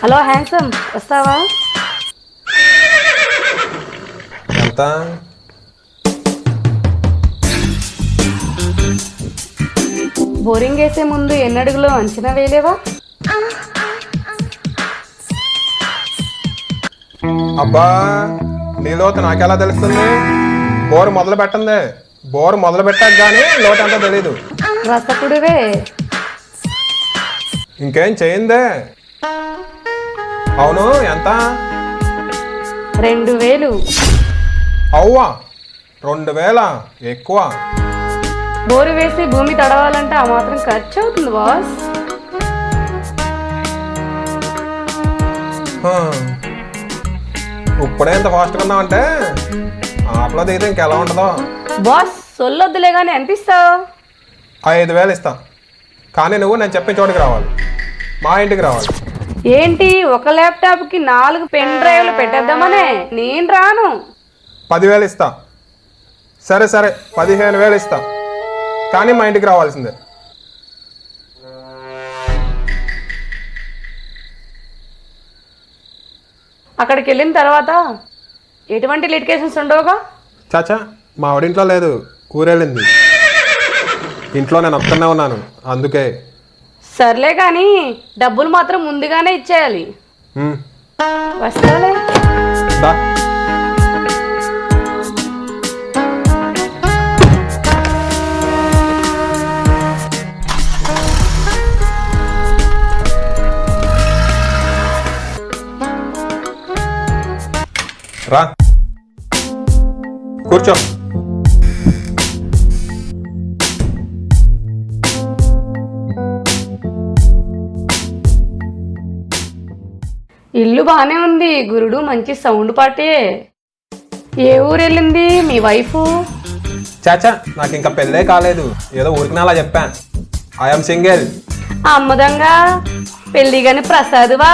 Hello handsome, వస్తావా? ఎంత? Boring వేసే ముందు ఎన్ని అడుగులో అంచనా వేయలేవా? అబ్బా, నీ లోతు నాకెలా తెలుస్తుంది? బోరు మొదలు పెట్టండి. బోరు మొదలు పెట్టాక కానీ లోతు అంతా తెలీదు. రసకుడివే. ఇంకేం చేయిందే? అవును, ఎంత? 2000. అవ్వా, 2000 ఎక్కువ. బోరు వేసి భూమి తడవాలంటే ఆ మాత్రం ఖర్చు అవుతుంది బాస్. ఇప్పుడే ఇంత ఫాస్ట్గా ఉన్నావంటే ఆటలో దిగితే ఇంకెలా ఉంటుందో. బాస్ సొల్లొద్దులే కానీ ఎంత ఇస్తావు? 5000 ఇస్తా, కానీ నువ్వు నేను చెప్పిన చోటుకి రావాలి, మా ఇంటికి రావాలి. ఏంటి, ఒక ల్యాప్టాప్కి 4 పెన్ డ్రైవ్లు పెట్టేద్దామనే? నేను రాను. 10,000 ఇస్తా. సరే సరే, 15,000 ఇస్తా, కానీ మా ఇంటికి రావాల్సిందే. అక్కడికి వెళ్ళిన తర్వాత ఎటువంటి లిటికేషన్స్ ఉండవుగా? చాచా, మా ఆవిడింట్లో లేదు, ఊరెళ్ళింది. ఇంట్లో నేను ఒక్కనే ఉన్నాను, అందుకే. సర్లే కానీ డబ్బులు మాత్రం ముందుగానే ఇచ్చేయాలి. ఉమ్, వస్తాలే. దా. రా, కూర్చో. ఇల్లు బాగానే ఉంది, గురుడు మంచి సౌండ్ పాటే. ఏ ఊరు వెళ్ళింది మీ వైఫ్? చాచా, నాకు ఇంకా పెళ్ళే కాలేదు, ఏదో ఊరికి అలా చెప్పా. I'm single. అమ్మదంగా పెళ్ళి గాని ప్రసాదువా?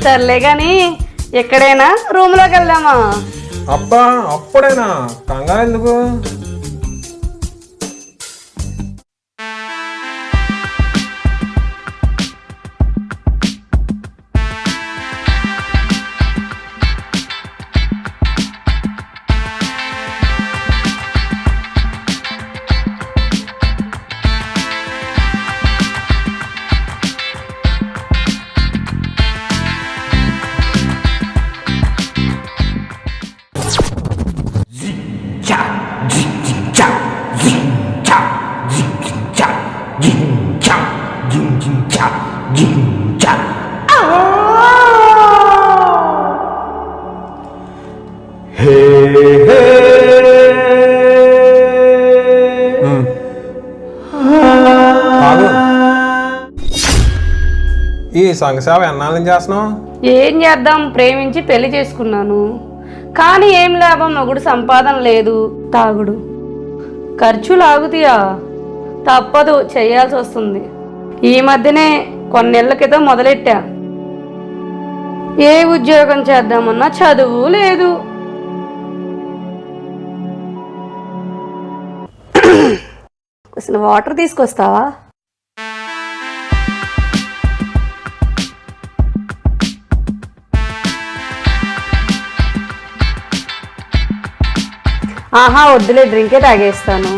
సర్లే గాని ఎక్కడైనా రూమ్లోకి వెళ్దామా? అబ్బా, అప్పుడేనా? కంగారు ఎందుకు? ఈ సంఘసేవ ఎన్నాళ్ళ నుంచి చేస్తున్నావు? ఏం చేద్దాం, ప్రేమించి పెళ్లి చేసుకున్నాను. కానీ ఏం లాభం, మొగుడు సంపాదన లేదు, తాగుడు, ఖర్చులు ఆగుతాయా? తప్పదు, చేయాల్సి వస్తుంది. ఈ మధ్యనే కొన్నేళ్ల క్రితం మొదలెట్టా. ఏ ఉద్యోగం చేద్దామన్నా చదువు లేదు. అసలు వాటర్ తీసుకొస్తావా? ఆహా వద్దులే, డ్రింకే తాగేస్తాను.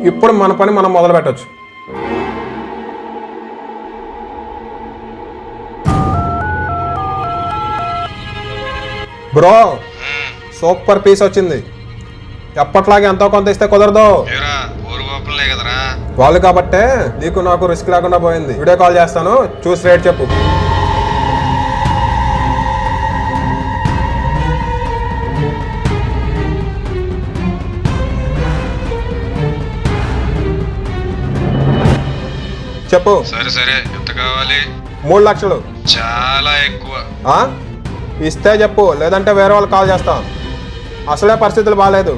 ఇప్పుడు మన పని మనం మొదలు పెట్టచ్చు. బ్రో, సూపర్ పీస్ వచ్చింది. ఎప్పట్లాగే ఎంతో కొంత ఇస్తే కుదరదు. ఏరా ఊరు గోపలే కదరా. వాళ్ళు కాబట్టే నీకు నాకు రిస్క్ లేకుండా పోయింది. వీడియో కాల్ చేస్తాను, చూసి రేట్ చెప్పు. చెప్పు. సరే సరే ఎంత కావాలి? 3 లక్షలు. చాలా ఎక్కువ. ఆ? ఇస్తే చెప్పు, లేదంటే వేరే వాళ్ళు కాల్ చేస్తా. అసలే పరిస్థితులు బాగాలేదు.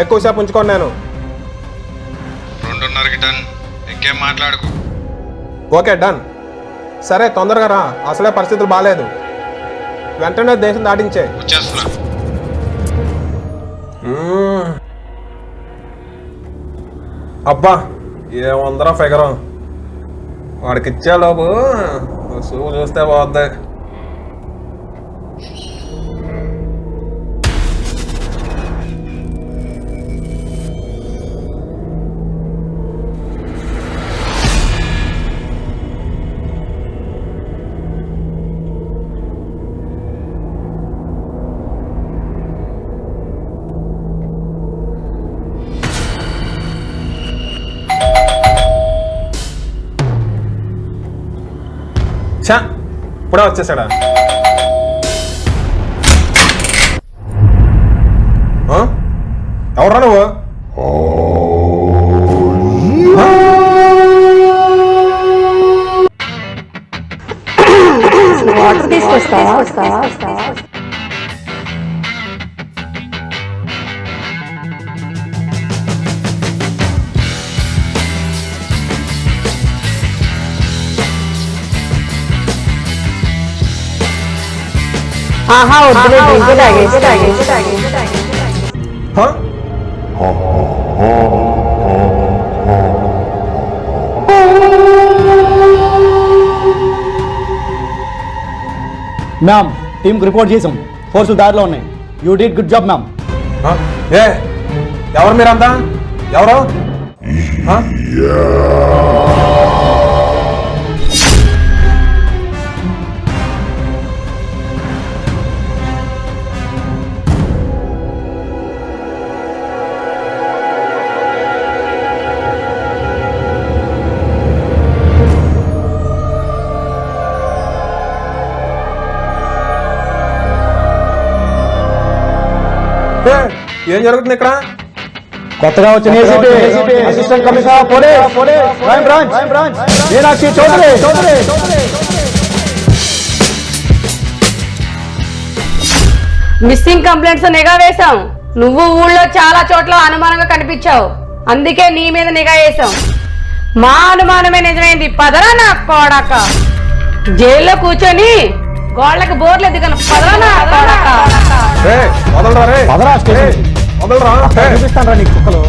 ఎక్కువసేపు ఉంచుకోండి నేను. 2.5కి టన్. ఇంకేం మాట్లాడుకు. Okay done. సరే తొందరగా రా, అసలే పరిస్థితులు బాగాలేదు. వెంటనే దేశం దాటించే. వచ్చేస్తున్నా. అబ్బా ఏముందరా ఫిగరు. వాడికి ఇచ్చేలోపు సూపు చూస్తే పోద్ది. చా ఇప్పుడే వచ్చేసాడా? ఎవరా నువ్వు? వాటర్ తీసుకొస్తా. ఆహా వద్దులే, డ్రింక్ తాగేసి. హ? మ్యామ్ టీంకి రిపోర్ట్ చేసాం. ఫోర్సులు దారిలో ఉన్నాయి. You did good job ma'am. హ? ఏ ఎవరు మీరంతా? ఎవరు? హ? ఏం జరుగుతుంది ఇక్కడ? కొత్తగా వచ్చిన ACP assistant commissioner police crime branch Meenakshi Chaudhary. Missing complaints నిఘా వేశాం. నువ్వు ఊళ్ళో చాలా చోట్ల అనుమానంగా కనిపించావు, అందుకే నీ మీద నిఘా వేశాం. మా అనుమానమే నిజమైంది. పదరా నా కోడక. జైల్లో కూర్చొని గోళ్ళకి బోర్లు ఎదుగును. పదరా నా కోడక. వదలరా రే. పదరా స్టేషన్. వదలరా. చూపిస్తాను రా నీకు కుక్కలు.